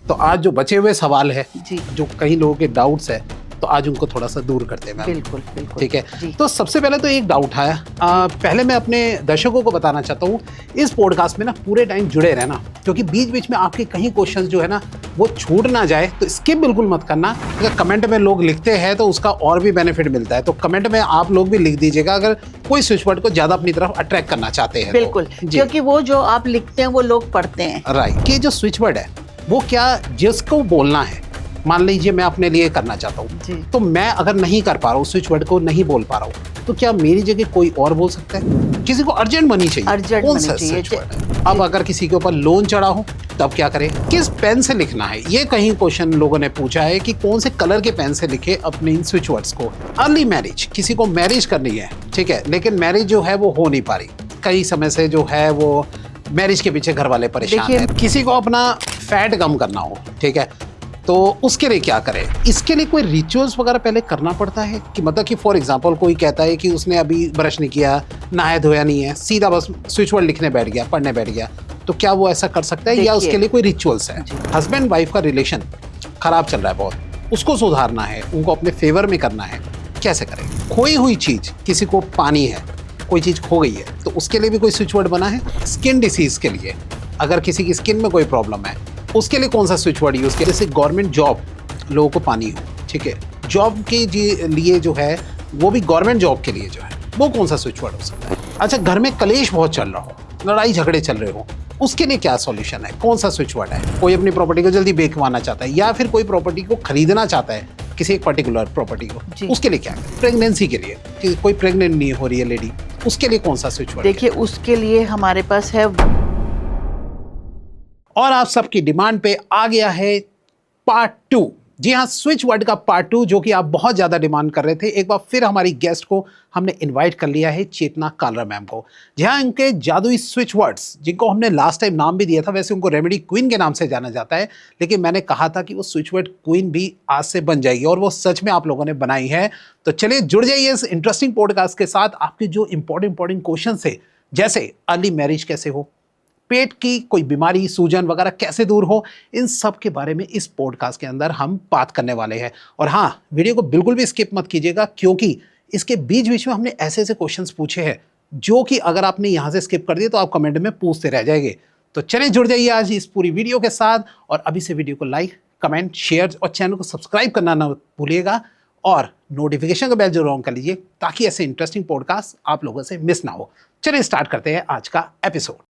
तो आज जो बचे हुए सवाल है जी जो कई लोगों के डाउट्स है तो आज उनको थोड़ा सा दूर करते हैं मैम। बिल्कुल बिल्कुल ठीक है, जी। तो सबसे पहले तो एक डाउट है, पहले मैं अपने दर्शकों को बताना चाहता हूँ इस पॉडकास्ट में ना पूरे टाइम जुड़े रहना, क्योंकि बीच बीच में आपके कहीं क्वेश्चंस जो है ना वो छूट ना जाए, तो स्किप बिल्कुल मत करना। अगर कमेंट में लोग लिखते हैं तो उसका और भी बेनिफिट मिलता है, तो कमेंट में आप लोग भी लिख दीजिएगा अगर कोई स्विच वर्ड को ज्यादा अपनी तरफ अट्रैक्ट करना चाहते हैं। बिल्कुल तो, क्योंकि वो जो आप लिखते हैं वो लोग पढ़ते हैं। राइट, कि जो स्विच वर्ड है वो क्या जिसको बोलना है, मान लीजिए मैं अपने लिए करना चाहता हूँ, तो मैं अगर नहीं कर पा रहा हूँ स्विच वर्ड को नहीं बोल पा रहा हूँ, तो क्या मेरी जगह कोई और बोल सकता है? किसी को अर्जेंट मनी चाहिए, अर्जेंट कौन मनी सा चाहिए। स्विच वर्ड है? अब अगर किसी के ऊपर लोन चढ़ा हो तब क्या करें? किस पेन से लिखना है? ये कहीं क्वेश्चन लोगों ने पूछा है कि कौन से कलर के पेन से लिखे अपने इन स्विच वर्ड्स को। अर्ली मैरिज, किसी को मैरिज करनी है, ठीक है, लेकिन मैरिज जो है वो हो नहीं पा रही, कई समय से जो है वो मैरिज के पीछे घर वाले परेशान हैं। किसी को अपना फैट कम करना हो, ठीक है, तो उसके लिए क्या करें? इसके लिए कोई रिचुअल्स वगैरह पहले करना पड़ता है कि मतलब कि फॉर एग्जांपल कोई कहता है कि उसने अभी ब्रश नहीं किया, नहाया धोया नहीं है, सीधा बस स्विच वर्ड लिखने बैठ गया, पढ़ने बैठ गया, तो क्या वो ऐसा कर सकता है या उसके लिए कोई रिचुअल्स है? हस्बैंड वाइफ का रिलेशन खराब चल रहा है बहुत, उसको सुधारना है, उनको अपने फेवर में करना है, कैसे करें? खोई हुई चीज, किसी को पानी है, कोई चीज खो गई है, तो उसके लिए भी कोई स्विच वर्ड बना है? स्किन डिसीज के लिए, अगर किसी की स्किन में कोई प्रॉब्लम है उसके लिए कौन सा स्विच वर्ड यूज किया? जैसे गवर्नमेंट जॉब लोगों को पानी हो, ठीक है, जॉब के लिए जो है वो भी गवर्नमेंट जॉब के लिए जो है वो कौन सा स्विच वर्ड हो सकता है? अच्छा, घर में कलेश बहुत चल रहा हो, लड़ाई झगड़े चल रहे हो, उसके लिए क्या सॉल्यूशन है? कौन सा स्विच वर्ड है? कोई अपनी प्रॉपर्टी को जल्दी बेचवाना चाहता है या फिर कोई प्रॉपर्टी को खरीदना चाहता है, किसी एक पर्टिकुलर प्रॉपर्टी को, उसके लिए क्या है? प्रेगनेंसी के लिए, कि कोई प्रेग्नेंट नहीं हो रही है लेडी, उसके लिए कौन सा स्विच वर्ड? देखिए उसके लिए हमारे पास है, और आप सबकी डिमांड पे आ गया है पार्ट 2। जी हाँ, स्विच वर्ड का पार्ट 2 जो कि आप बहुत ज्यादा डिमांड कर रहे थे। एक बार फिर हमारी गेस्ट को हमने इनवाइट कर लिया है, चेतना कालरा मैम को। जी हाँ, इनके जादुई स्विच वर्ड्स जिनको हमने लास्ट टाइम नाम भी दिया था, वैसे उनको रेमेडी क्वीन के नाम से जाना जाता है, लेकिन मैंने कहा था कि वो स्विच वर्ड क्वीन भी आज से बन जाएगी और वो सच में आप लोगों ने बनाई है। तो चलिए जुड़ जाइए इस इंटरेस्टिंग पॉडकास्ट के साथ। आपके जो इंपॉर्टेंट क्वेश्चन है, जैसे अर्ली मैरिज कैसे हो, पेट की कोई बीमारी, सूजन वगैरह कैसे दूर हो, इन सब के बारे में इस पॉडकास्ट के अंदर हम बात करने वाले हैं। और हाँ, वीडियो को बिल्कुल भी स्किप मत कीजिएगा, क्योंकि इसके बीच बीच में हमने ऐसे ऐसे क्वेश्चंस पूछे हैं जो कि अगर आपने यहाँ से स्किप कर दिए तो आप कमेंट में पूछते रह जाएंगे। तो चलिए जुड़ जाइए आज इस पूरी वीडियो के साथ, और अभी से वीडियो को लाइक, कमेंट, शेयर और चैनल को सब्सक्राइब करना ना भूलिएगा, और नोटिफिकेशन का बेल जरूर ऑन कर लीजिए ताकि ऐसे इंटरेस्टिंग पॉडकास्ट आप लोगों से मिस ना हो। चलिए स्टार्ट करते हैं आज का एपिसोड।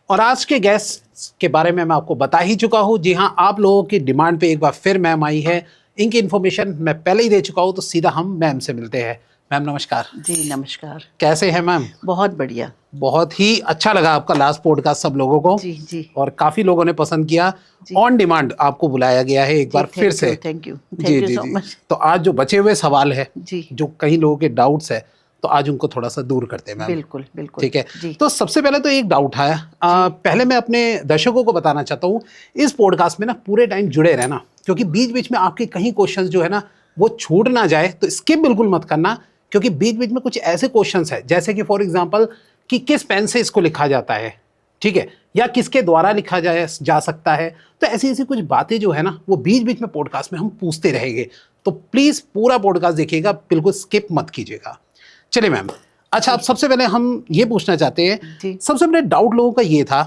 और आज के गेस्ट के बारे में मैं आपको बता ही चुका हूं। जी हाँ, आप लोगों की डिमांड पे एक बार फिर मैम आई है। इनकी इन्फॉर्मेशन मैं पहले ही दे चुका हूं, तो सीधा हम मैम से मिलते हैं। मैम नमस्कार। जी नमस्कार। कैसे हैं मैम? बहुत बढ़िया। बहुत ही अच्छा लगा आपका लास्ट पॉडकास्ट सब लोगों को। जी जी। और काफी लोगों ने पसंद किया। ऑन डिमांड आपको बुलाया गया है एक बार फिर से। Thank you so much. तो आज जो बचे हुए सवाल है जी जो कई लोगों के डाउट्स है, तो आज उनको थोड़ा सा दूर करते हैं मैम। बिल्कुल बिल्कुल ठीक है, जी। तो सबसे पहले तो एक डाउट है, पहले मैं अपने दर्शकों को बताना चाहता हूँ इस पॉडकास्ट में ना पूरे टाइम जुड़े रहना, क्योंकि बीच बीच में आपके कहीं क्वेश्चंस जो है ना वो छूट ना जाए, तो स्किप बिल्कुल मत करना, क्योंकि बीच बीच में कुछ ऐसे क्वेश्चंस है जैसे कि फॉर एग्जांपल कि किस पेन से इसको लिखा जाता है, ठीक है, या किसके द्वारा लिखा जा सकता है। तो ऐसी ऐसी कुछ बातें जो है ना वो बीच बीच में पॉडकास्ट में हम पूछते रहेंगे, तो प्लीज पूरा पॉडकास्ट देखिएगा, बिल्कुल स्किप मत कीजिएगा। चलिए मैम, अच्छा, आप सबसे पहले हम ये पूछना चाहते हैं, सबसे पहले डाउट लोगों का ये था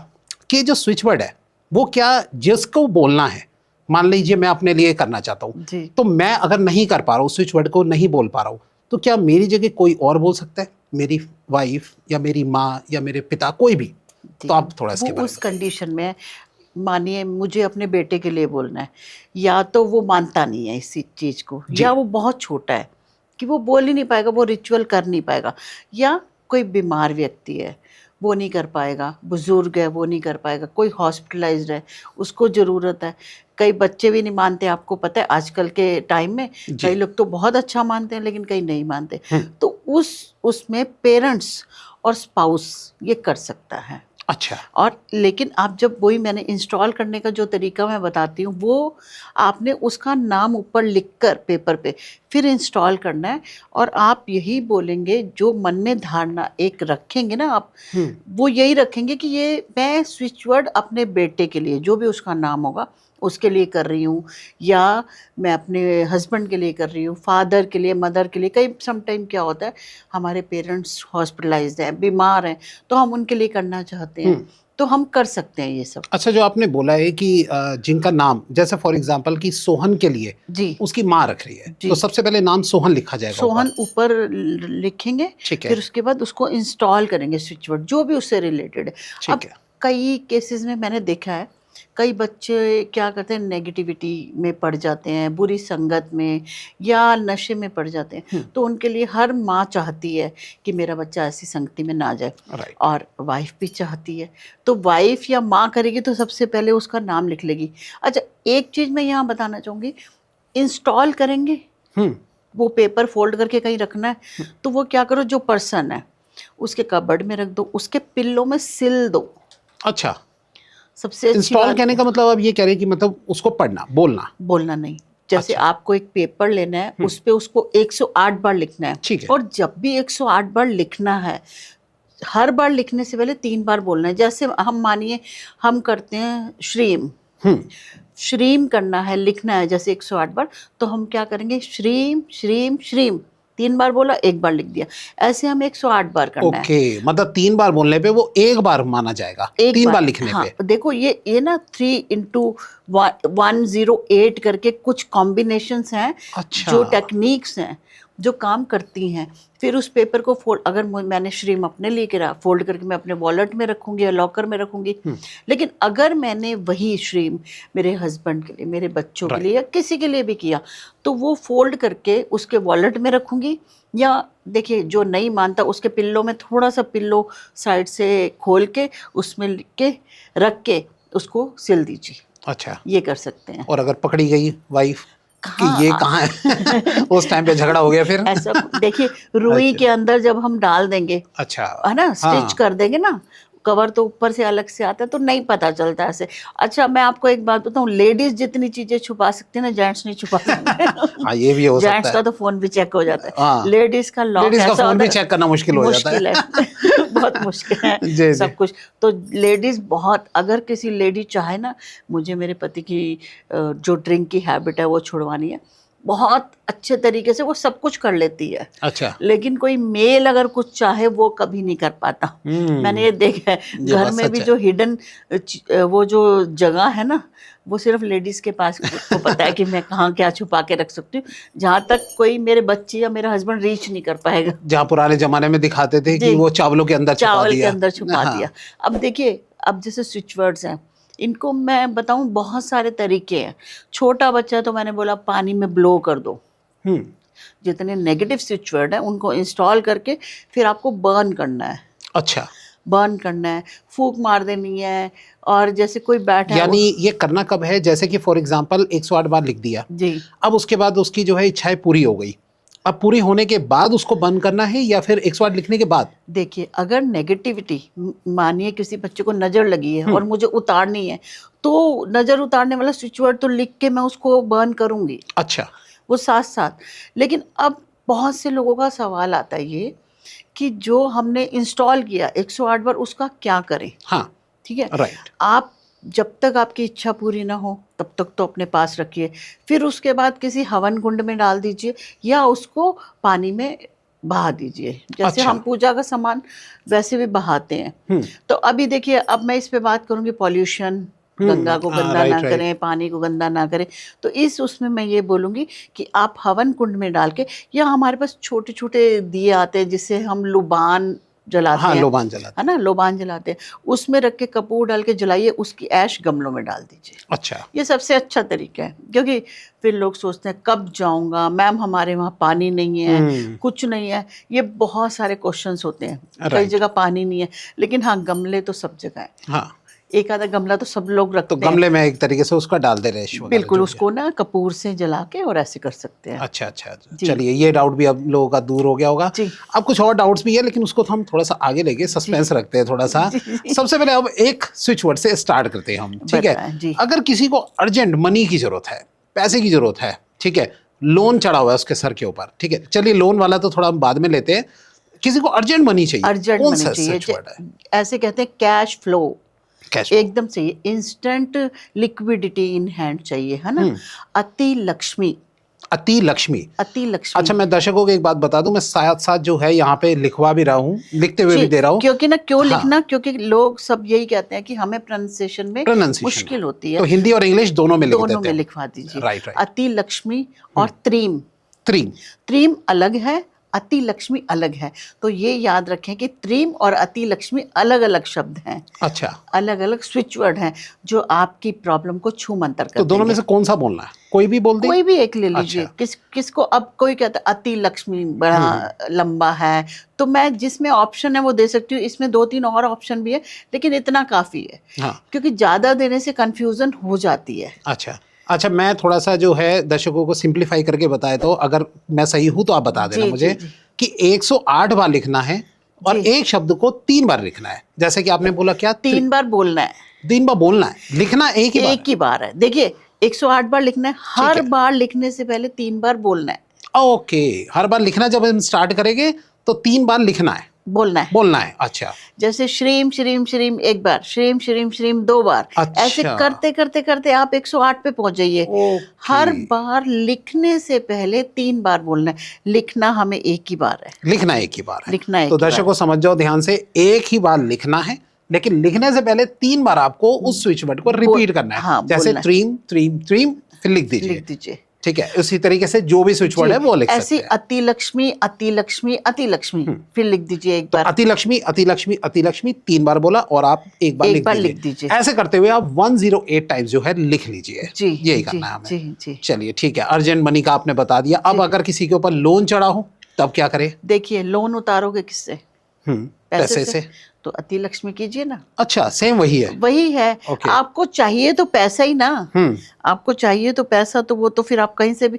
कि जो स्विच वर्ड है वो क्या जिसको बोलना है, मान लीजिए मैं अपने लिए करना चाहता हूँ, तो मैं अगर नहीं कर पा रहा हूँ, स्विच वर्ड को नहीं बोल पा रहा हूँ, तो क्या मेरी जगह कोई और बोल सकता है? मेरी वाइफ या मेरी माँ या मेरे पिता, कोई भी? तो आप थोड़ा इसके बारे में। उस कंडीशन में मानिए मुझे अपने बेटे के लिए बोलना है, या तो वो मानता नहीं है इसी चीज़ को, या वो बहुत छोटा है कि वो बोल ही नहीं पाएगा, वो रिचुअल कर नहीं पाएगा, या कोई बीमार व्यक्ति है वो नहीं कर पाएगा, बुजुर्ग है वो नहीं कर पाएगा, कोई हॉस्पिटलाइज्ड है उसको ज़रूरत है, कई बच्चे भी नहीं मानते। आपको पता है आजकल के टाइम में कई लोग तो बहुत अच्छा मानते हैं लेकिन कई नहीं मानते, तो उसमें पेरेंट्स और स्पाउस ये कर सकता है। अच्छा। और लेकिन आप जब वही मैंने इंस्टॉल करने का जो तरीका मैं बताती हूँ, वो आपने उसका नाम ऊपर लिखकर पेपर पे फिर इंस्टॉल करना है। और आप यही बोलेंगे, जो मन में धारणा एक रखेंगे ना आप, वो यही रखेंगे कि ये मैं स्विच वर्ड अपने बेटे के लिए, जो भी उसका नाम होगा उसके लिए कर रही हूँ, या मैं अपने हस्बैंड के लिए कर रही हूँ, फादर के लिए, मदर के लिए। कई समटाइम क्या होता है, हमारे पेरेंट्स हॉस्पिटलाइज्ड हैं, बीमार हैं, तो हम उनके लिए करना चाहते हैं, तो हम कर सकते हैं ये सब। अच्छा, जो आपने बोला है कि जिनका नाम, जैसे फॉर एग्जांपल कि सोहन के लिए जी उसकी माँ रख रही है, जी। तो सबसे पहले नाम सोहन लिखा जाएगा ऊपर। सोहन ऊपर लिखेंगे, ठीक है। फिर उसके बाद उसको इंस्टॉल करेंगे स्विच वर्ड जो भी उससे रिलेटेड है। अब ठीक है। कई केसेस में मैंने देखा है, कई बच्चे क्या करते हैं, नेगेटिविटी में पड़ जाते हैं, बुरी संगत में या नशे में पड़ जाते हैं, तो उनके लिए हर माँ चाहती है कि मेरा बच्चा ऐसी संगति में ना जाए, राइट। और वाइफ भी चाहती है। तो वाइफ या माँ करेगी तो सबसे पहले उसका नाम लिख लेगी। अच्छा, एक चीज़ मैं यहाँ बताना चाहूँगी, इंस्टॉल करेंगे, वो पेपर फोल्ड करके कहीं रखना है, तो वो क्या करो, जो पर्सन है उसके कबर्ड में रख दो, उसके पिल्लों में सिल दो। अच्छा, सबसे अच्छी इंस्टॉल बात कहने का मतलब अब ये कह रहे हैं कि मतलब उसको पढ़ना, बोलना। बोलना नहीं। जैसे अच्छा। आपको एक पेपर लेना है, उस पे उसको 108 बार लिखना है। ठीक है। और जब भी 108 बार लिखना है, हर बार लिखने से पहले 3 बार बोलना है। जैसे हम मानिए हम करते हैं श्रीम, श्रीम करना है, लिखना है जैसे 108 बार, तो हम क्या करेंगे, श्रीम श्रीम श्रीम 3 बार बोला, 1 बार लिख दिया, ऐसे हम 108 बार करना है। ओके, मतलब 3 बार बोलने पे वो 1 बार माना जाएगा, एक 3 बार लिखने हाँ, पे। देखो ये ना 3 into 108 करके कुछ कॉम्बिनेशंस हैं, अच्छा। जो टेक्निक्स हैं जो काम करती हैं। फिर उस पेपर को फोल्ड, अगर मैंने श्रीम अपने लिए करा, फोल्ड करके मैं अपने वॉलेट में रखूंगी या लॉकर में रखूंगी। लेकिन अगर मैंने वही श्रीम मेरे हस्बैंड के लिए, मेरे बच्चों के लिए या किसी के लिए भी किया, तो वो फोल्ड करके उसके वॉलेट में रखूंगी। या देखिए, जो नहीं मानता उसके पिल्लों में थोड़ा सा पिल्लो साइड से खोल के उसमें लिख के रख के उसको सिल दीजिए। अच्छा, ये कर सकते हैं। और अगर पकड़ी गई वाइफ कि हाँ, ये कहाँ है उस टाइम पे झगड़ा हो गया फिर? ऐसा देखिए, रुई अच्छा। के अंदर जब हम डाल देंगे, अच्छा। है ना, स्टिच हाँ। कर देंगे ना, कवर तो ऊपर से अलग से आता है, तो नहीं पता चलता ऐसे। अच्छा, मैं आपको एक बात बताऊं, लेडीज जितनी चीजें छुपा सकती है ना, जेंट्स नहीं छुपा सकते। हाँ, ये भी हो जेंट्स सकता का है। तो फोन भी चेक हो जाता है, हाँ, लेडीज का लॉक लेडीज का ऐसा फोन होता भी है, चेक करना मुश्किल हो जाता मुश्किल है। है। बहुत मुश्किल है जी, जी। सब कुछ। तो लेडीज बहुत, अगर किसी लेडी चाहे ना, मुझे मेरे पति की जो ड्रिंक की हैबिट है वो छुड़वानी है, बहुत अच्छे तरीके से वो सब कुछ कर लेती है। अच्छा। लेकिन कोई मेल अगर कुछ चाहे वो कभी नहीं कर पाता। मैंने ये देखा है, ये घर बात में सच भी है। जो हिडन वो जो जगह है ना, वो सिर्फ लेडीज के पास को पता है कि मैं कहाँ क्या छुपा के रख सकती हूँ, जहाँ तक कोई मेरे बच्चे या मेरा हस्बैंड रीच नहीं कर पाएगा। जहाँ पुराने जमाने में दिखाते थे कि जी, वो चावलों के अंदर छुपा चावल के दिया। अंदर छुपा हाँ। दिया। अब देखिए, अब जैसे स्विच वर्ड्स हैं, इनको मैं बताऊं, बहुत सारे तरीके हैं। छोटा बच्चा है तो मैंने बोला पानी में ब्लो कर दो। हम्म। जितने नेगेटिव स्विच वर्ड हैं उनको इंस्टॉल करके फिर आपको बर्न करना है, अच्छा, बर्न करना है, फूंक मार देनी है। और जैसे कोई बैठा है यानी ये करना कब है? जैसे कि फॉर एग्जांपल 108 बार लिख दिया, जी, अब उसके बाद उसकी जो है इच्छाएं पूरी हो गई, अब पूरी होने के बाद उसको बंद करना है या फिर 108 लिखने के बाद? देखिए, अगर नेगेटिविटी, मानिए किसी बच्चे को नज़र लगी है और मुझे उतारनी है, तो नज़र उतारने वाला स्विच वर्ड तो लिख के मैं उसको बर्न करूँगी, अच्छा। वो साथ साथ। लेकिन अब बहुत से लोगों का सवाल आता है ये, कि जो हमने इंस्टॉल किया 108 बार, उसका क्या करें? हाँ। ठीक है, राइट। आप जब तक आपकी इच्छा पूरी ना हो तब तक तो अपने पास रखिए। फिर उसके बाद किसी हवन कुंड में डाल दीजिए या उसको पानी में बहा दीजिए, जैसे अच्छा। हम पूजा का सामान वैसे भी बहाते हैं। तो अभी देखिए, अब मैं इस पे बात करूंगी, पॉल्यूशन, गंगा को हाँ, गंदा ना राइट, राइट। करें, पानी को गंदा ना करें। तो इस उसमें मैं ये बोलूँगी कि आप हवन कुंड में डाल के, या हमारे पास छोटे छोटे दिए आते हैं जिससे हम लुबान जलाते हाँ, हैं, लोबान जलाते है ना, लोबान जलाते हैं, उसमें रख के कपूर डाल के जलाइए, उसकी ऐश गमलों में डाल दीजिए। अच्छा। ये सबसे अच्छा तरीका है, क्योंकि फिर लोग सोचते हैं कब जाऊंगा मैम, हमारे वहाँ पानी नहीं है, कुछ नहीं है, ये बहुत सारे क्वेश्चंस होते हैं। कई राइट। जगह पानी नहीं है, लेकिन हाँ, गमले तो सब जगह है। हाँ। एक आधा गमला तो सब लोग तो रखते हैं। गमले में एक तरीके से उसका डाल दे रेश वगैरह बिल्कुल, जो भी उसको ना कपूर से जला के और ऐसे कर सकते हैं। है। अच्छा अच्छा, जी। चलिए ये डाउट भी अब लोगों का दूर हो गया होगा। जी। अब कुछ और डाउट्स भी है, लेकिन उसको तो हम थोड़ा सा आगे लेके सस्पेंस रखते हैं थोड़ा सा। सबसे पहले अब एक स्विच वर्ड से स्टार्ट करते हैं हम, ठीक है। बताएं, जी। अगर किसी को अर्जेंट मनी की जरूरत है, पैसे की जरूरत है, ठीक है, लोन चढ़ा हुआ है उसके सर के ऊपर, ठीक है, चलिए लोन वाला तो थोड़ा हम बाद में लेते हैं, किसी को अर्जेंट मनी चाहिए, अर्जेंट कौन मनी सा चाहिए, स्विच वर्ड है? ऐसे कहते हैं कैश फ्लो, कैश एकदम सही, इंस्टेंट लिक्विडिटी इन हैंड चाहिए, है ना। अति लक्ष्मी, अति लक्ष्मी। अति लक्ष्मी। अच्छा, मैं दर्शकों को एक बात बता दूं, मैं साथ साथ जो है यहाँ पे लिखवा भी रहा हूँ, लिखते हुए भी जी, दे रहा हूँ। क्योंकि ना क्यों हाँ। लिखना, क्योंकि लोग सब यही कहते हैं कि हमें प्रोनाउंसिएशन में Pronunciation मुश्किल में। होती है, तो हिंदी और इंग्लिश दोनों में लिख दोनों देते में हैं। लिखवा दीजिए। Right right. अति लक्ष्मी और त्रीम, त्रीम। त्रीम अलग है, अति लक्ष्मी अलग है। तो ये याद रखें कि त्रीम और अति लक्ष्मी अलग अलग शब्द हैं, अच्छा, अलग अलग स्विच वर्ड हैं जो आपकी प्रॉब्लम को छू मंतर कर तो दोनों में देंगे। से कौन सा बोलना है? कोई भी बोल दे? कोई भी एक ले लीजिए। अच्छा। किसको अब कोई कहता है अति लक्ष्मी बड़ा लंबा है, तो मैं जिसमें ऑप्शन है वो दे सकती हूँ। इसमें 2-3 और ऑप्शन भी है, लेकिन इतना काफी है, हाँ। क्योंकि ज्यादा देने से कंफ्यूजन हो जाती है। अच्छा अच्छा, मैं थोड़ा सा जो है दर्शकों को सिंप्लीफाई करके बताए, तो अगर मैं सही हूं तो आप बता देना जी, मुझे जी, जी। कि 108 बार लिखना है और जी। एक शब्द को 3 बार लिखना है। जैसे कि आपने बोला क्या, 3 बार बोलना है, 3 बार बोलना है, लिखना एक ही बार एक ही बार है। देखिए 108 बार लिखना है, हर है। बार लिखने से पहले 3 बार बोलना है, ओके, हर बार लिखना, जब हम स्टार्ट करेंगे तो 3 बार लिखना है, बोलना है। बोलना है। अच्छा जैसे श्रीम श्रीम श्रीम एक बार, श्रीम श्रीम श्रीम 2 बार, अच्छा। ऐसे करते करते करते आप 108 पे पहुंच जाइए। ओके। हर बार लिखने से पहले 3 बार बोलना है, लिखना हमें एक ही बार है, लिखना एक ही बार है। लिखना एक तो ही बार दर्शकों समझ जाओ ध्यान से, एक ही बार लिखना है, लेकिन लिखने से पहले 3 बार आपको उस स्विच वर्ड को रिपीट करना है। हाँ, जैसे बोलना है। त्रीम त्रीम त्रीम, फिर लिख दीजिए। लिख दीजिए। ठीक है, उसी तरीके से जो भी स्विच वर्ड है वो लिख ऐसी सकते हैं। अति लक्ष्मी अति लक्ष्मी अति लक्ष्मी, फिर लिख दीजिए एक तो बार। अति लक्ष्मी अति लक्ष्मी अति लक्ष्मी 3 बार बोला और आप एक बार लिख दीजिए। ऐसे करते हुए आप 108 टाइम्स जो है लिख लीजिए। जी, यही जी, करना है हमें। जी, जी। चलिए ठीक है, अर्जेंट मनी का आपने बता दिया। अब अगर किसी के ऊपर लोन चढ़ा हो तब क्या करें? देखिए लोन उतारोगे किससे? पैसे से। तो अति लक्ष्मी कीजिए ना। अच्छा, सेम वही है। वही है। ओके। आपको चाहिए तो पैसा ही ना, आपको चाहिए तो पैसा, तो वो तो फिर आप कहीं से भी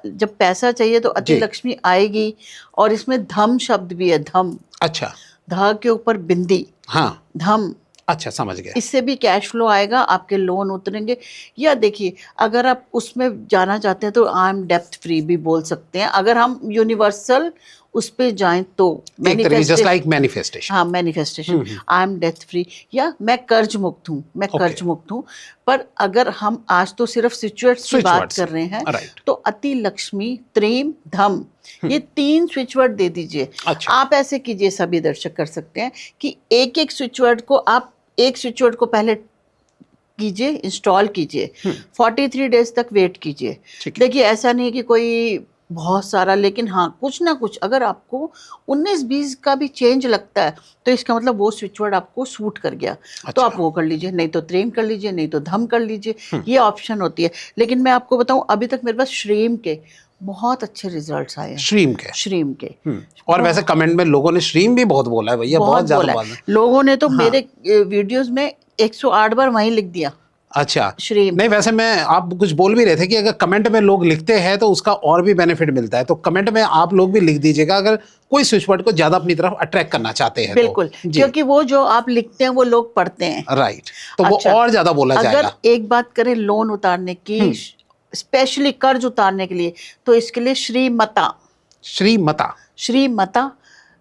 जब पैसा चाहिए तो अति जी। लक्ष्मी आएगी। और इसमें धम शब्द भी है, धम, अच्छा, ध के ऊपर बिंदी, हाँ, धम, अच्छा समझ गए। इससे भी कैश फ्लो आएगा, आपके लोन उतरेंगे। या देखिए अगर आप उसमें जाना चाहते हैं तो आई एम डेप्थ फ्री भी बोल सकते हैं। अगर हम यूनिवर्सल उस पे जाएं तो एक तरीके जस्ट लाइक मैनिफेस्टेशन। हाँ, manifestation, I am death free, या मैं कर्ज मुक्त हूँ, मैं कर्ज मुक्त हूँ। पर अगर हम आज तो सिर्फ सिचुएट्स की बात कर रहे हैं, तो अति लक्ष्मी, त्रीम, धम, ये 3 स्विच वर्ड दे दीजिए। अच्छा। आप ऐसे कीजिए, सभी दर्शक कर सकते हैं कि एक एक स्विच वर्ड को आप एक स्विच वर्ड को पहले कीजिए, इंस्टॉल कीजिए, 43 डेज तक वेट कीजिए। देखिए ऐसा नहीं कि कोई बहुत सारा, लेकिन हाँ कुछ ना कुछ अगर आपको 19-20 का भी चेंज लगता है तो इसका मतलब वो स्विच वर्ड आपको सूट कर गया। तो आप वो कर लीजिए, नहीं तो त्रेम कर लीजिए, नहीं तो धम कर लीजिए, ये ऑप्शन होती है। लेकिन मैं आपको बताऊं, अभी तक मेरे पास श्रीम के बहुत अच्छे रिजल्ट्स आए हैं। श्रीम के और वैसे कमेंट में लोगों ने श्रीम भी बहुत बोला है भैया, बहुत ज्यादा बोला है लोगों ने। तो मेरे वीडियोस में 108 बार वहीं लिख दिया। अच्छा, श्रीम। नहीं वैसे मैं, आप कुछ बोल भी रहे थे कि अगर कमेंट में लोग लिखते हैं तो उसका और भी बेनिफिट मिलता है, तो कमेंट में आप लोग भी लिख दीजिएगा अगर कोई स्विच वर्ड को ज्यादा अपनी तरफ अट्रैक्ट करना चाहते हैं। बिल्कुल, क्योंकि वो जो आप लिखते हैं वो लोग पढ़ते हैं। राइट, तो वो और ज्यादा बोला जाएगा। अगर एक बात करें लोन उतारने की, स्पेशली कर्ज उतारने के लिए, तो इसके लिए श्रीमता, श्रीमता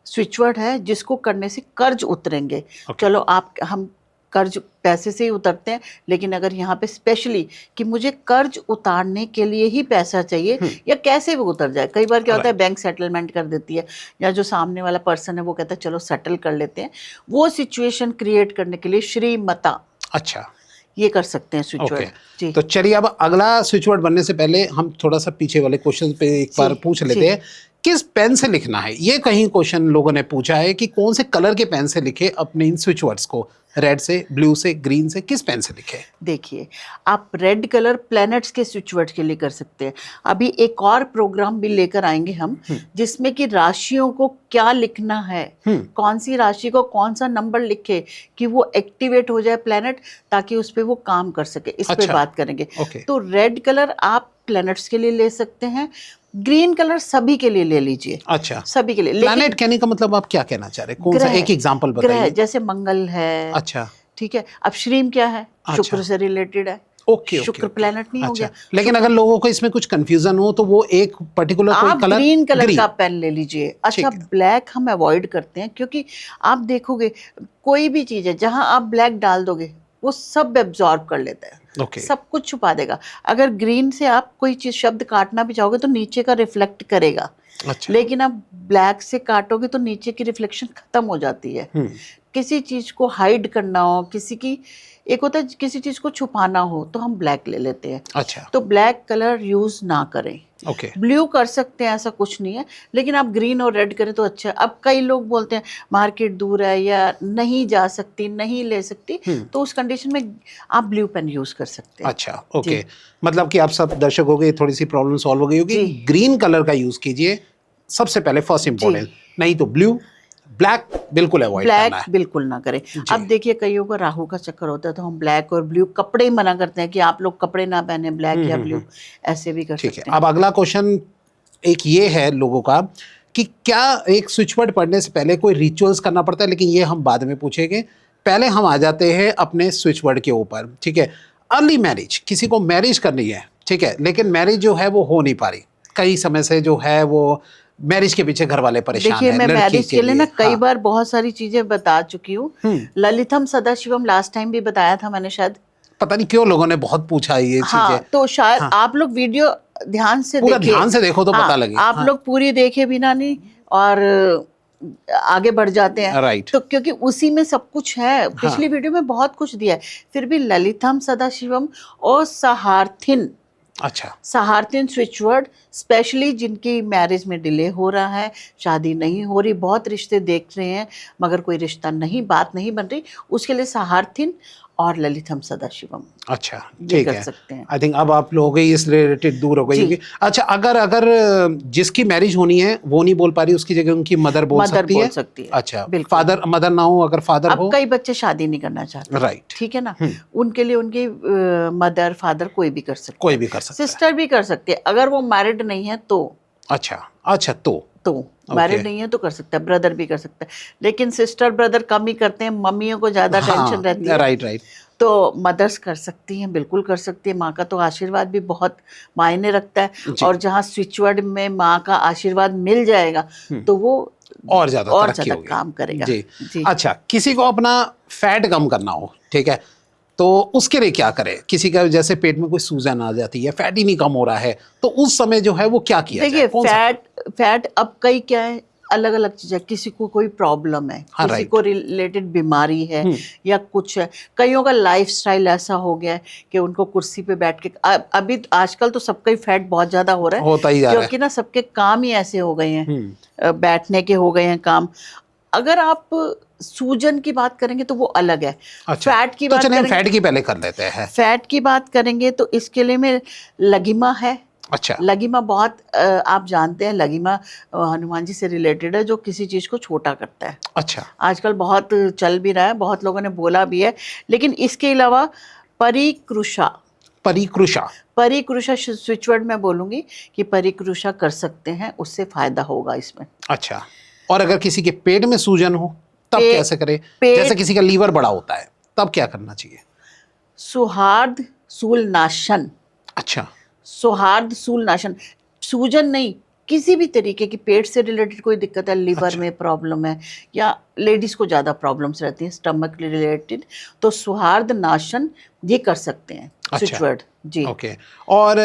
स्विच वर्ड है जिसको करने से कर्ज उतरेंगे। चलो हम कर्ज पैसे से ही उतरते हैं, लेकिन अगर यहाँ पे स्पेशली कि मुझे कर्ज उतारने के लिए ही पैसा चाहिए, या कैसे भी उतर जाए। कई बार क्या होता है, बैंक सेटलमेंट कर देती है, या जो सामने वाला पर्सन है वो कहता है चलो सेटल कर लेते हैं, वो सिचुएशन क्रिएट करने के लिए श्रीमता, अच्छा, ये कर सकते हैं स्विच वर्ड। जी। तो चलिए अब अगला स्विच वर्ड बनने से पहले हम थोड़ा सा पीछे वाले क्वेश्चन पे एक बार पूछ लेते हैं, किस पेन से लिखना है। ये कहीं क्वेश्चन लोगों ने पूछा है कि कौन से कलर के पेन से लिखे अपने इन स्विच वर्ड्स को, रेड से, ब्लू से, ग्रीन से, किस पेन से लिखे? देखिए, आप रेड कलर प्लैनेट्स के स्विच वर्ड के लिए कर सकते हैं। अभी एक और प्रोग्राम भी लेकर आएंगे हम, जिसमें कि राशियों को क्या लिखना है, कौन सी राशि को कौन सा नंबर लिखे कि वो एक्टिवेट हो जाए प्लैनेट, ताकि उस पे वो काम कर सके, इस पे अच्छा, बात करेंगे। ओके। तो रेड कलर आप प्लैनेट्स के लिए ले सकते हैं, ग्रीन कलर सभी के लिए ले लीजिए। अच्छा, सभी के लिए। प्लैनेट कहने का मतलब आप क्या कहना चाह रहे हैं? कौन सा एक एग्जांपल ग्रह, बताइए। जैसे मंगल है, अच्छा, ठीक है। अब श्रीम क्या है? अच्छा। शुक्र से रिलेटेड है। ओके, शुक्र प्लैनेट नहीं हो अच्छा, गया। लेकिन अगर लोगों को इसमें कुछ कंफ्यूजन हो तो वो एक पर्टिकुलर कोई आप कलर, ग्रीन कलर का पेन ले लीजिए। अच्छा, ठीक है। ब्लैक हम अवॉइड करते हैं, क्योंकि आप देखोगे कोई भी चीज है जहां आप ब्लैक डाल दोगे वो सब एब्जॉर्ब कर लेता है, ओके, सब कुछ छुपा देगा। अगर ग्रीन से आप कोई चीज शब्द काटना भी चाहोगे तो नीचे का रिफ्लेक्ट करेगा, अच्छा, लेकिन आप ब्लैक से काटोगे तो नीचे की रिफ्लेक्शन खत्म हो जाती है। किसी चीज को हाइड करना हो, किसी की एक होता है किसी चीज को छुपाना हो, तो हम ब्लैक ले लेते हैं। अच्छा, तो ब्लैक कलर यूज ना करें। ओके, ब्लू कर सकते हैं, ऐसा कुछ नहीं है, लेकिन आप ग्रीन और रेड करें तो अच्छा है। अब कई लोग बोलते हैं मार्केट दूर है या नहीं जा सकती, नहीं ले सकती, तो उस कंडीशन में आप ब्लू पेन यूज कर सकते हैं। अच्छा, ओके। मतलब कि आप सब दर्शकों की थोड़ी सी प्रॉब्लम सॉल्व हो गई होगी। जी। ग्रीन कलर का यूज कीजिए सबसे पहले, फर्स्ट इंपॉर्टेंट, नहीं तो ब्लू, ब्लैक बिल्कुल अवॉइड करना ब्लैक है। बिल्कुल ना करें। अब देखिए, कईयों को राहु का चक्कर होता है, तो हम ब्लैक और ब्लू कपड़े ही मना करते हैं कि आप लोग कपड़े ना पहने ब्लैक या ब्लू, ऐसे भी कर ठीक है। सकते हैं। अब अगला क्वेश्चन एक ये है लोगों का कि क्या एक स्विच वर्ड पढ़ने से पहले कोई रिचुअल्स करना पड़ता है, लेकिन ये हम बाद में पूछेंगे। पहले हम आ जाते हैं अपने स्विच वर्ड के ऊपर, ठीक है। अर्ली मैरिज, किसी को मैरिज करनी है, ठीक है, लेकिन मैरिज जो है वो हो नहीं पा रही, कई समय से जो है वो मैरिज के पीछे घर वाले परेशान देखिए, हैं मैं लड़की मैरिज के लिए ना कई हाँ। बार बहुत सारी चीजें बता चुकी हूँ। ललितम सदाशिवम लास्ट टाइम भी बताया था मैंने शायद। पता नहीं क्यों लोगों ने बहुत पूछा ये हाँ, चीजें। तो शायद हाँ, आप लोग वीडियो ध्यान से पूरा देखिए। ध्यान से देखो तो हाँ, पता लगे। आप हाँ, लोग पूरी देखे बिना नहीं और आगे बढ़ जाते हैं। राइट। तो क्योंकि उसी में सब कुछ है, हाँ, पिछली वीडियो में बहुत कुछ दिया है। फिर भी ललितम सदाशिवम और सहारथिन, अच्छा, सहारथिन स्विच वर्ड, स्पेशली जिनकी मैरिज में डिले हो रहा है, शादी नहीं हो रही, बहुत रिश्ते देख रहे हैं मगर कोई रिश्ता नहीं, बात नहीं बन रही, उसके लिए सहारथिन और ललितम सदाशिवम अच्छा, ये ठीक कर है। सकते हैं। आई थिंक अब आप लोग इस रिलेटेड दूर हो गई जी। होगी। अच्छा, अगर अगर जिसकी मैरिज होनी है वो नहीं बोल पा रही, उसकी जगह उनकी मदर बोल मदर सकती बोल है? सकती है, अच्छा, बिल्कुल। फादर, मदर ना हो, अगर फादर अब हो? कई बच्चे शादी नहीं करना चाहते, राइट, ठीक है ना, उनके लिए उनकी मदर फादर कोई भी कर सकता कोई है, भी कर सकता है। सिस्टर भी कर सकते हैं, अगर वो मैरिड नहीं है तो। अच्छा, अच्छा, तो मैरिड नहीं है तो कर सकता है, ब्रदर भी कर सकता है, लेकिन सिस्टर ब्रदर कम ही करते हैं, मम्मियों को ज्यादा टेंशन रहती है। Right, right. तो मदर्स कर सकती हैं, बिल्कुल कर सकती है। माँ का तो आशीर्वाद भी बहुत मायने रखता है, जी। और जहाँ स्विच वर्ड में माँ का आशीर्वाद मिल जाएगा तो वो और ज्यादा तरक्की होगी। काम करेगा। जी। जी। अच्छा, किसी को अपना फैट कम करना हो, ठीक है, तो उसके लिए क्या करें? किसी का जैसे पेट में कोई सूजन आ जाती है, फैट ही नहीं कम हो रहा है, तो उस समय जो है वो क्या किया जाए? देखिए, कौन सा? फैट अब कई क्या है, अलग अलग चीज है। किसी को कोई प्रॉब्लम है, हाँ, किसी राइट। को रिलेटेड बीमारी है या कुछ है। कईयों का लाइफस्टाइल ऐसा हो गया है कि उनको कुर्सी पे बैठ के अभी आजकल तो सबका ही फैट बहुत ज्यादा हो रहा है, होता ही जा रहा है। क्योंकि ना सबके काम ही ऐसे हो गए हैं, बैठने के हो गए हैं काम। अगर आप सूजन की बात करेंगे तो वो अलग है। अच्छा, फैट की तो बात चलिए हम करेंगे, फैट की पहले कर लेते हैं। फैट की बात करेंगे तो इसके लिए में लगिमा है। अच्छा, लगिमा बहुत आप जानते हैं, लगिमा हनुमान जी से रिलेटेड है, जो किसी चीज को छोटा करता है। अच्छा, आजकल बहुत चल भी रहा है, बहुत लोगों ने बोला भी है। लेकिन इसके अलावा परिकृषा, परिकृषा, परिकृषा स्विच वर्ड में बोलूंगी कि परिकृषा कर सकते हैं, उससे फायदा होगा इसमें। अच्छा। और अगर किसी के पेट में सूजन हो तब कैसे करें? जैसे किसी का लीवर बड़ा होता है तब क्या करना चाहिए? सुहार्द सूल नाशन। अच्छा, सौहार्द सूल नाशन, सूजन नहीं, किसी भी तरीके की पेट से रिलेटेड कोई दिक्कत है, लिवर में प्रॉब्लम है, या लेडीज को ज़्यादा प्रॉब्लम्स रहती हैं स्टमक रिलेटेड, तो सौहार्द नाशन ये कर सकते हैं स्विच वर्ड। जी, ओके। और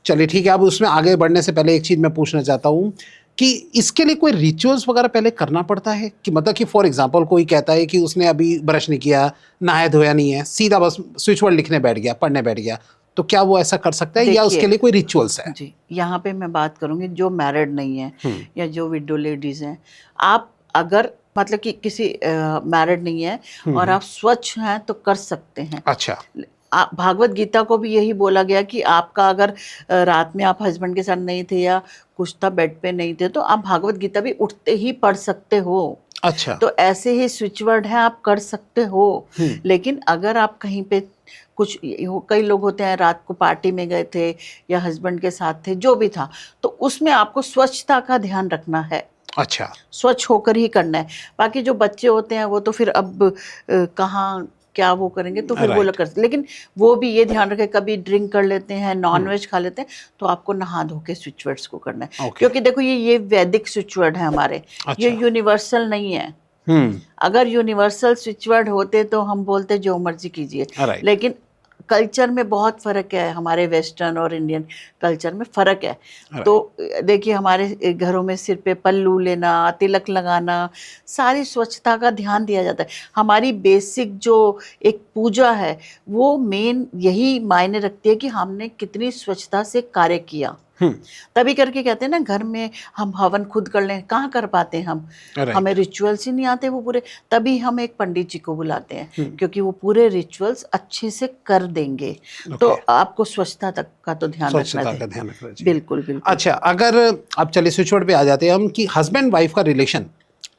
चलिए ठीक है, अब उसमें आगे बढ़ने से पहले एक चीज़ मैं पूछना चाहता हूँ कि इसके लिए कोई रिचुअल्स वगैरह पहले करना पड़ता है कि मतलब कि फॉर एग्जांपल कोई कहता है कि उसने अभी ब्रश नहीं किया, नहाया धोया नहीं है, सीधा बस स्विच वर्ड लिखने बैठ गया, पढ़ने बैठ गया, तो क्या वो ऐसा कर सकता है या उसके लिए कोई रिचुअल्स है? जी, यहाँ पे मैं बात करूँगी जो मैरिड नहीं है या जो विडो लेडीज हैं, आप अगर मतलब कि किसी मैरिड नहीं है और आप स्वच्छ हैं तो कर सकते हैं। अच्छा। भागवत गीता को भी यही बोला गया कि आपका अगर रात में आप हस्बैंड के साथ नहीं थे या कुछ था, बेड पे नहीं थे, तो आप भागवत गीता भी उठते ही पढ़ सकते हो। अच्छा। तो ऐसे ही स्विच वर्ड है, आप कर सकते हो। लेकिन अगर आप कहीं पे कुछ कई लोग होते हैं रात को पार्टी में गए थे या हस्बैंड के साथ थे, जो भी था, तो उसमें आपको स्वच्छता का ध्यान रखना है। अच्छा। स्वच्छ होकर ही करना है। बाकी जो बच्चे होते हैं वो तो फिर अब कहाँ क्या वो करेंगे, तो फिर वो लोग करते, लेकिन वो भी ये ध्यान रखें, कभी ड्रिंक कर लेते हैं, नॉन वेज खा लेते हैं, तो आपको नहा धो के स्विच वर्ड्स को करना है। Okay. क्योंकि देखो ये वैदिक स्विच वर्ड है हमारे। अच्छा। ये यूनिवर्सल नहीं है। अगर यूनिवर्सल स्विच वर्ड होते तो हम बोलते जो मर्जी कीजिए। लेकिन कल्चर में बहुत फ़र्क है, हमारे वेस्टर्न और इंडियन कल्चर में फ़र्क है। तो देखिए हमारे घरों में सिर पे पल्लू लेना, तिलक लगाना, सारी स्वच्छता का ध्यान दिया जाता है। हमारी बेसिक जो एक पूजा है वो मेन यही मायने रखती है कि हमने कितनी स्वच्छता से कार्य किया। तभी करके कहते हैं ना, घर में हम हवन खुद कर लें, कहाँ कर पाते हैं हम। हमें रिचुअल्स ही नहीं आते वो पूरे, तभी हम एक पंडित जी को बुलाते हैं, क्योंकि वो पूरे रिचुअल्स अच्छे से कर देंगे। तो आपको स्वच्छता तक का तो ध्यान रखना है। बिल्कुल बिल्कुल। अच्छा, अगर अब चलिए स्विच वर्ड पे आ जाते हैं हम कि हस्बैंड वाइफ का रिलेशन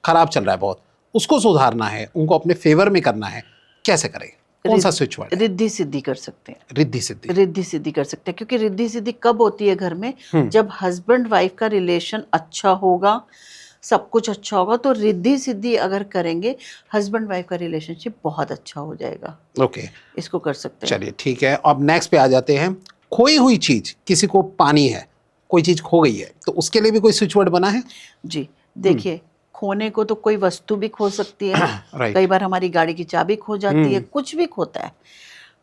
खराब चल रहा है बहुत, उसको सुधारना है, उनको अपने फेवर में करना है, कैसे करें? कौन सा स्विच वर्ड? रिद्धि सिद्धि कर सकते हैं। रिद्धि सिद्धि? रिद्धि सिद्धि कर सकते हैं, क्योंकि रिद्धि सिद्धि कब होती है घर में? जब हस्बैंड वाइफ का रिलेशन अच्छा होगा, सब कुछ अच्छा होगा, तो रिद्धि सिद्धि अगर करेंगे हस्बैंड वाइफ का रिलेशनशिप बहुत अच्छा हो जाएगा। ओके, इसको कर सकते हैं। चलिए ठीक है। अब नेक्स्ट पे आ जाते हैं। खोई हुई चीज किसी को पानी है, कोई चीज खो गई है, तो उसके लिए भी कोई स्विच वर्ड बना है? जी देखिए, खोने को तो कोई वस्तु भी खो सकती है। कई बार हमारी गाड़ी की चाबी खो जाती है, कुछ भी खोता है।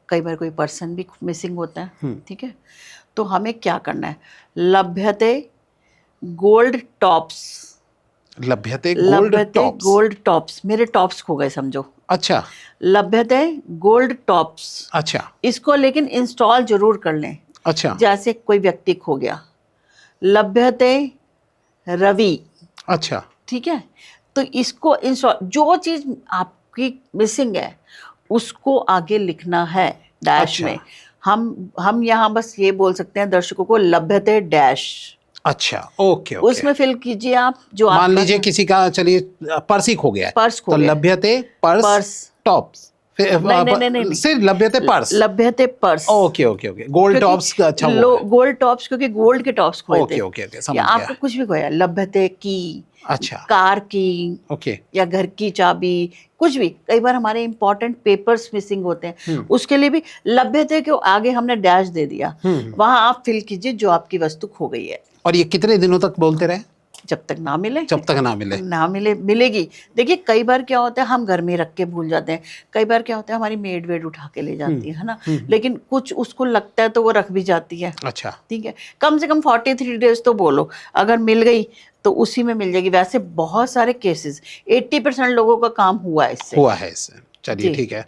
कई बार कोई पर्सन भी मिसिंग होता है। ठीक है, तो हमें क्या करना है? लभ्यते गोल्ड टॉप्स। लभ्यते गोल्ड टॉप्स? गोल्ड टॉप्स, मेरे टॉप्स खो गए समझो। अच्छा। लभ्यते गोल्ड टॉप्स। अच्छा। इसको लेकिन इंस्टॉल जरूर कर लें। अच्छा। जैसे कोई व्यक्ति खो गया, लभ्यते रवि। अच्छा। ठीक है, तो इसको इंस्टॉल, जो चीज आपकी मिसिंग है उसको आगे लिखना है डैश में। हम यहाँ बस ये बोल सकते हैं दर्शकों को, लभ्यते डैश। अच्छा, ओके। उसमें फिल कीजिए आप जो मान लीजिए किसी का, चलिए पर्स ही खो गया है, पर्स खो तो गया, लभ्यते पर्स टॉप्स। नहीं, सिर्फ लभ्यते पर्स। लभ्यते पर्स। ओके। गोल्ड टॉप्स का अच्छा वो है। गोल्ड टॉप्स, क्योंकि गोल्ड के टॉप्स खोए थे। ओके, समझ या गया। आपको कुछ भी खोया, लभ्यते की, अच्छा, कार की, ओके, या घर की चाबी, कुछ भी। कई बार हमारे इंपॉर्टेंट पेपर्स मिसिंग होते हैं, उसके लिए भी लभ्यते के आगे हमने डैश दे दिया, वहां आप फिल कीजिए जो आपकी वस्तु खो गई है। और ये कितने दिनों तक बोलते रहे? जब तक ना मिले। जब तक ना मिले मिलेगी। देखिए कई बार क्या होता है, हम घर में रख के भूल जाते हैं। कई बार क्या होता है, हमारी मेड वेड उठा के ले जाती है ना, लेकिन कुछ उसको लगता है तो वो रख भी जाती है। अच्छा, ठीक है, कम से कम 43 डेज तो बोलो, अगर मिल गई तो उसी में मिल जाएगी। वैसे बहुत सारे केसेस, 80% लोगों का काम हुआ है इससे। चलिए ठीक है,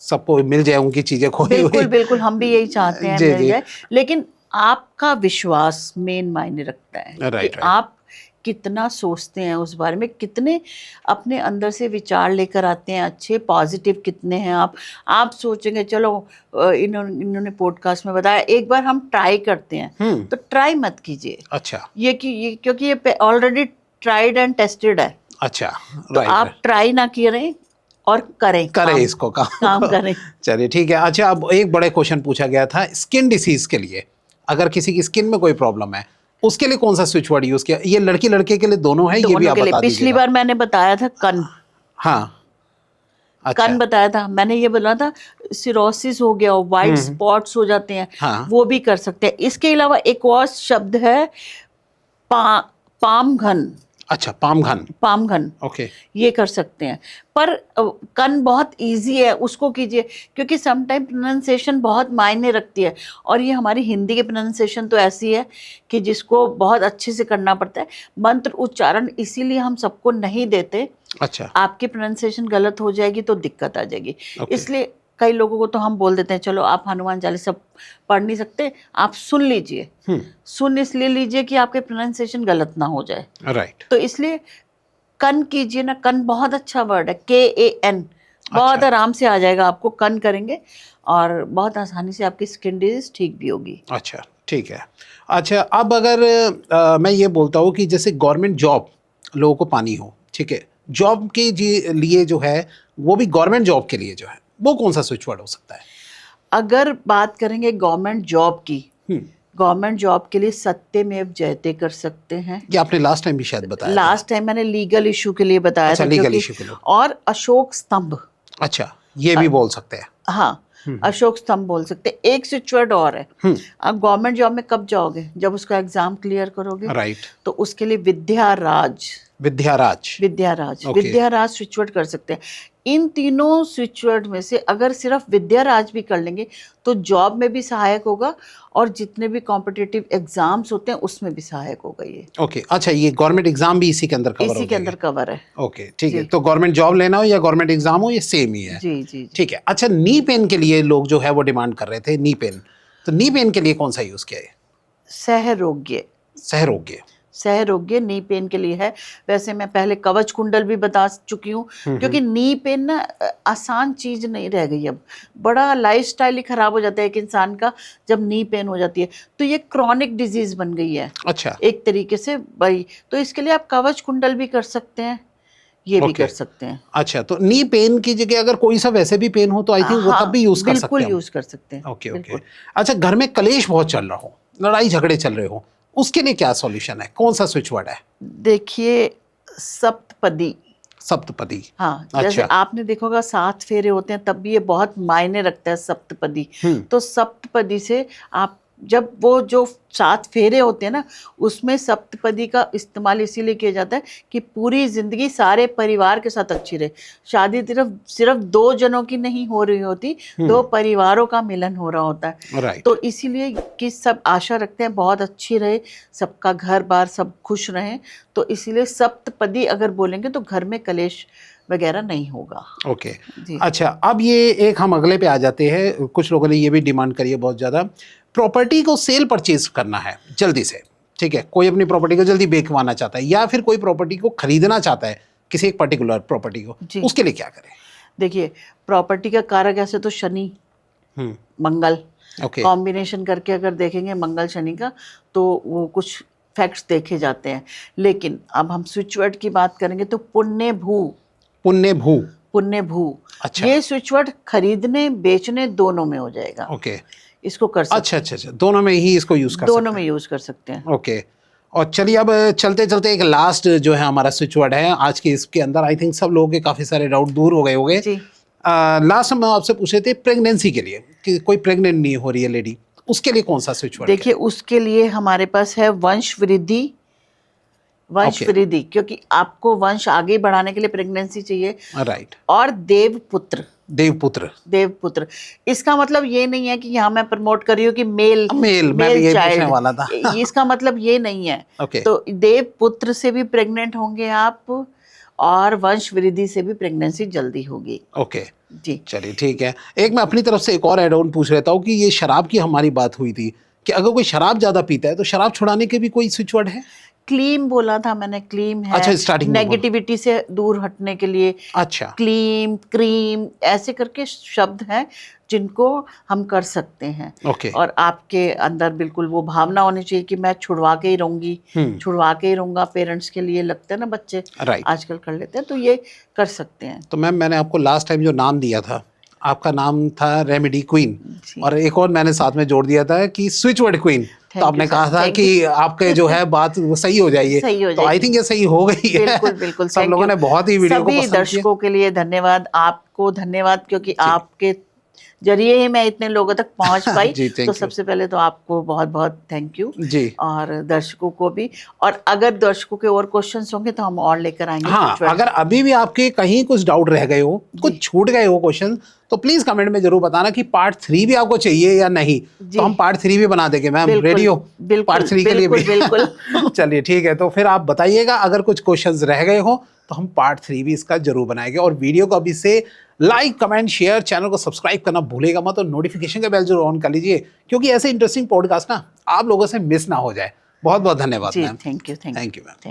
सबको मिल जाए उनकी चीजें खोई हुई। बिल्कुल, हम भी यही चाहते हैं मिल जाए, लेकिन आपका विश्वास मेन मायने रखता है। राइट। आप कितना सोचते हैं उस बारे में, कितने अपने अंदर से विचार लेकर आते हैं, अच्छे पॉजिटिव कितने हैं आप सोचेंगे चलो इन्होंने पॉडकास्ट में बताया, एक बार हम ट्राई करते हैं, तो ट्राई मत कीजिए। अच्छा, क्योंकि ये ऑलरेडी ट्राइड एंड टेस्टेड है। अच्छा, तो आप ट्राई ना करें और करें इसको काम करें। चलिए ठीक है। अच्छा, अब एक बड़े क्वेश्चन पूछा गया था स्किन डिसीज के लिए, अगर किसी की स्किन में कोई प्रॉब्लम है उसके लिए कौन सा स्विच वर्ड यूज किया? ये लड़की लड़के के लिए दोनों है, ये भी आप बता दीजिएगा। पिछली बार मैंने बताया था कन। हाँ, अच्छा। कन बताया था मैंने, ये बोला था सिरोसिस हो गया, वाइट स्पॉट्स हो जाते हैं, हाँ। वो भी कर सकते हैं। इसके अलावा एक और शब्द है पामघन। अच्छा, पामघन, ओके, ये कर सकते हैं। पर कन बहुत इजी है, उसको कीजिए, क्योंकि सम टाइम प्रोनाउंसिएशन बहुत मायने रखती है, और ये हमारी हिंदी की प्रोनाउंसिएशन तो ऐसी है कि जिसको बहुत अच्छे से करना पड़ता है। मंत्र उच्चारण इसीलिए हम सबको नहीं देते। अच्छा, आपकी प्रोनाउंसिएशन गलत हो जाएगी तो दिक्कत आ जाएगी, इसलिए कई लोगों को तो हम बोल देते हैं चलो आप हनुमान चालीसा पढ़ नहीं सकते, आप सुन लीजिए। सुन इसलिए लीजिए कि आपके प्रोनाउंसिएशन गलत ना हो जाए। राइट। तो इसलिए कन कीजिए ना, कन बहुत अच्छा वर्ड है, KAN, बहुत आराम से आ जाएगा आपको, कन करेंगे और बहुत आसानी से आपकी स्किन डिजीज ठीक भी होगी। अच्छा ठीक है। अच्छा अब अगर मैं ये बोलता हूँ कि जैसे गवर्नमेंट जॉब लोगों को पानी हो, ठीक है, जॉब के लिए जो है वो भी गवर्नमेंट जॉब के लिए जो है वो कौन सा स्विच वर्ड हो सकता है? अगर बात करेंगे गवर्नमेंट जॉब की, हम्म, गवर्नमेंट जॉब के लिए सत्यमेव जयते कर सकते हैं। ये आपने लास्ट टाइम भी शायद बताया था। लास्ट टाइम मैंने लीगल इशू के लिए बताया अच्छा, था, लीगल क्योंकि इशू के लिए। और अशोक स्तंभ, अच्छा, ये भी बोल सकते हैं। हाँ, अशोक स्तंभ बोल सकते हैं। एक स्विच वर्ड और है, आप गवर्नमेंट जॉब में कब जाओगे? जब उसका एग्जाम क्लियर करोगे, राइट, तो उसके लिए विद्याराज, विद्याराज, विद्याराज, Okay. विद्याराज स्विच वर्ड कर सकते हैं। इन तीनों स्विच वर्ड में से अगर सिर्फ विद्याराज भी कर लेंगे तो जॉब में भी सहायक होगा और जितने भी कॉम्पिटिटिव एग्जाम्स होते हैं उसमें भी सहायक होगा ये। ओके अच्छा, ये गवर्नमेंट एग्जाम भी इसी के अंदर कवर हो इसी के अंदर कवर है। ओके ठीक है, तो गवर्नमेंट जॉब लेना हो या गवर्नमेंट एग्जाम हो, ये सेम ही है। जी जी जी। ठीक है। अच्छा, नी पेन के लिए लोग जो है वो डिमांड कर रहे थे, नी पेन, तो नी पेन के लिए कौन सा यूज किया है? सहरोग्य, सहरोग्य, सहरोग्य नी पेन के लिए है। वैसे मैं पहले कवच कुंडल भी बता चुकी हूँ, क्योंकि नी पेन ना आसान चीज नहीं रह गई अब, बड़ा लाइफस्टाइल ही खराब हो जाता है एक इंसान का जब नी पेन हो जाती है, तो ये क्रॉनिक डिजीज बन गई है अच्छा, एक तरीके से भाई। तो इसके लिए आप कवच कुंडल भी कर सकते हैं, ये भी Okay. कर सकते हैं। अच्छा, तो नी पेन की जगह अगर कोई सा वैसे भी पेन हो तो आई थिंक वो हाँ, तब भी यूज कर सकते बिल्कुल हैं। यूज कर सकते हैं। Okay okay. बिल्कुल। अच्छा, घर में कलेश बहुत चल रहा हो, लड़ाई झगड़े चल रहे हो, उसके लिए क्या सॉल्यूशन है, कौन सा स्विच वर्ड है? देखिए, सप्तपदी, सप्तपदी। हाँ, जैसे अच्छा, आपने देखा होगा 7 फेरे होते हैं, तब भी ये बहुत मायने रखता है सप्तपदी। तो सप्तपदी से आप जब वो जो 7 फेरे होते हैं ना, उसमें सप्तपदी का इस्तेमाल इसीलिए किया जाता है कि पूरी जिंदगी सारे परिवार के साथ अच्छी रहे। शादी सिर्फ 2 जनों की नहीं हो रही होती, 2 परिवारों का मिलन हो रहा होता है। राइट, तो इसीलिए कि सब आशा रखते हैं बहुत अच्छी रहे, सबका घर बार सब खुश रहें, तो इसीलिए सप्तपदी अगर बोलेंगे तो घर में कलेश वगैरह नहीं होगा। ओके। जी। अच्छा, अब ये एक हम अगले पे आ जाते हैं। कुछ लोगों ने ये भी डिमांड करी है बहुत ज़्यादा, प्रॉपर्टी को सेल परचेज करना है जल्दी से, ठीक है, कोई अपनी प्रॉपर्टी को जल्दी बेचवाना चाहता है या फिर कोई प्रॉपर्टी को खरीदना चाहता है, किसी एक पर्टिकुलर प्रॉपर्टी को, जी। उसके लिए क्या करें? देखिए, प्रॉपर्टी का कारक ऐसे तो शनि मंगल ओके, कॉम्बिनेशन करके अगर देखेंगे मंगल शनि का, तो वो कुछ फैक्ट्स देखे जाते हैं। लेकिन अब हम स्विच वर्ड की बात करेंगे तो पुण्य भू, पुण्य भू, पुण्य भू, अच्छा, ये स्विच वर्ड खरीदने बेचने दोनों में हो जाएगा। ओके, इसको कर सकते अच्छा अच्छा अच्छा, दोनों में ही इसको यूज कर दोनों सकते में यूज कर सकते हैं। हैं। ओके, और चलिए अब चलते चलते एक लास्ट जो है हमारा स्विच वर्ड है आज के इसके अंदर, आई थिंक सब लोगों के काफी सारे डाउट दूर हो गए होंगे। जी। लास्ट हम आपसे पूछे थे प्रेगनेंसी के लिए कि कोई प्रेग्नेंट नहीं हो रही है लेडी, उसके लिए कौन सा स्विच वर्ड? देखिए, उसके लिए हमारे पास है वंश वृद्धि, वंश Okay. वृद्धि, क्योंकि आपको वंश आगे बढ़ाने के लिए प्रेगनेंसी चाहिए। राइट, और देवपुत्र, देवपुत्र, देवपुत्र, इसका मतलब ये नहीं है कि यहाँ मैं प्रमोट कर रही हूँ कि मेल मेल, मैं भी यही पूछने चाइल्ड, वाला था। इसका मतलब ये नहीं है। ओके, तो देवपुत्र से भी प्रेग्नेंट होंगे आप, और वंश वृद्धि से भी प्रेगनेंसी जल्दी होगी। ओके, जी। चलिए ठीक है। एक मैं अपनी तरफ से एक और एड ऑन पूछ लेता हूँ कि ये शराब की हमारी बात हुई थी कि अगर कोई शराब ज्यादा पीता है तो शराब छुड़ाने के भी कोई स्विच वर्ड है? क्लीम बोला था मैंने, क्लीम है। अच्छा, स्टार्टिंग में बोला। नेगेटिविटी से दूर हटने के लिए अच्छा, क्लीम, क्रीम, ऐसे करके शब्द हैं जिनको हम कर सकते हैं। ओके, और आपके अंदर बिल्कुल वो भावना होनी चाहिए कि मैं छुड़वा के ही रहूंगी, छुड़वा के ही रहूंगा। पेरेंट्स के लिए लगता है ना, बच्चे राइट, आजकल कर लेते हैं, तो ये कर सकते हैं। तो मैम मैंने आपको लास्ट टाइम जो नाम दिया था, आपका नाम था रेमेडी क्वीन, और एक और मैंने साथ में जोड़ दिया था कि स्विच वर्ड क्वीन। तो आपने कहा था कि आपके जो है बात वो सही हो जाइए, सही हो तो आई थिंक ये सही हो गई है। बिल्कुल बिल्कुल। सब लोगों ने बहुत ही वीडियो को सभी पसंद किया। दर्शकों के लिए धन्यवाद, आपको धन्यवाद, क्योंकि आपके जरिए ही मैं इतने लोगों तक पहुंच पाई। जी, thank तो you. सबसे पहले तो आपको बहुत बहुत थैंक यू जी, और दर्शकों को भी। और अगर दर्शकों के और क्वेश्चंस होंगे तो हम और लेकर आएंगे। हाँ, अगर अभी भी आपके कहीं कुछ डाउट रह गए हो, कुछ छूट गए हो क्वेश्चन, तो प्लीज कमेंट में जरूर बताना कि पार्ट 3 भी आपको चाहिए या नहीं, तो हम पार्ट 3 भी बना देंगे। मैम रेडी हो पार्ट 3 के लिए भी? बिल्कुल। चलिए ठीक है, तो फिर आप बताइएगा अगर कुछ क्वेश्चंस रह गए हो तो हम पार्ट 3 भी इसका जरूर बनाएंगे। और वीडियो को अभी से लाइक, कमेंट, शेयर, चैनल को सब्सक्राइब करना भूलेगा मत, और नोटिफिकेशन का बेल जरूर ऑन कर लीजिए, क्योंकि ऐसे इंटरेस्टिंग पॉडकास्ट ना आप लोगों से मिस ना हो जाए। बहुत बहुत धन्यवाद मैम। Thank you ma'am.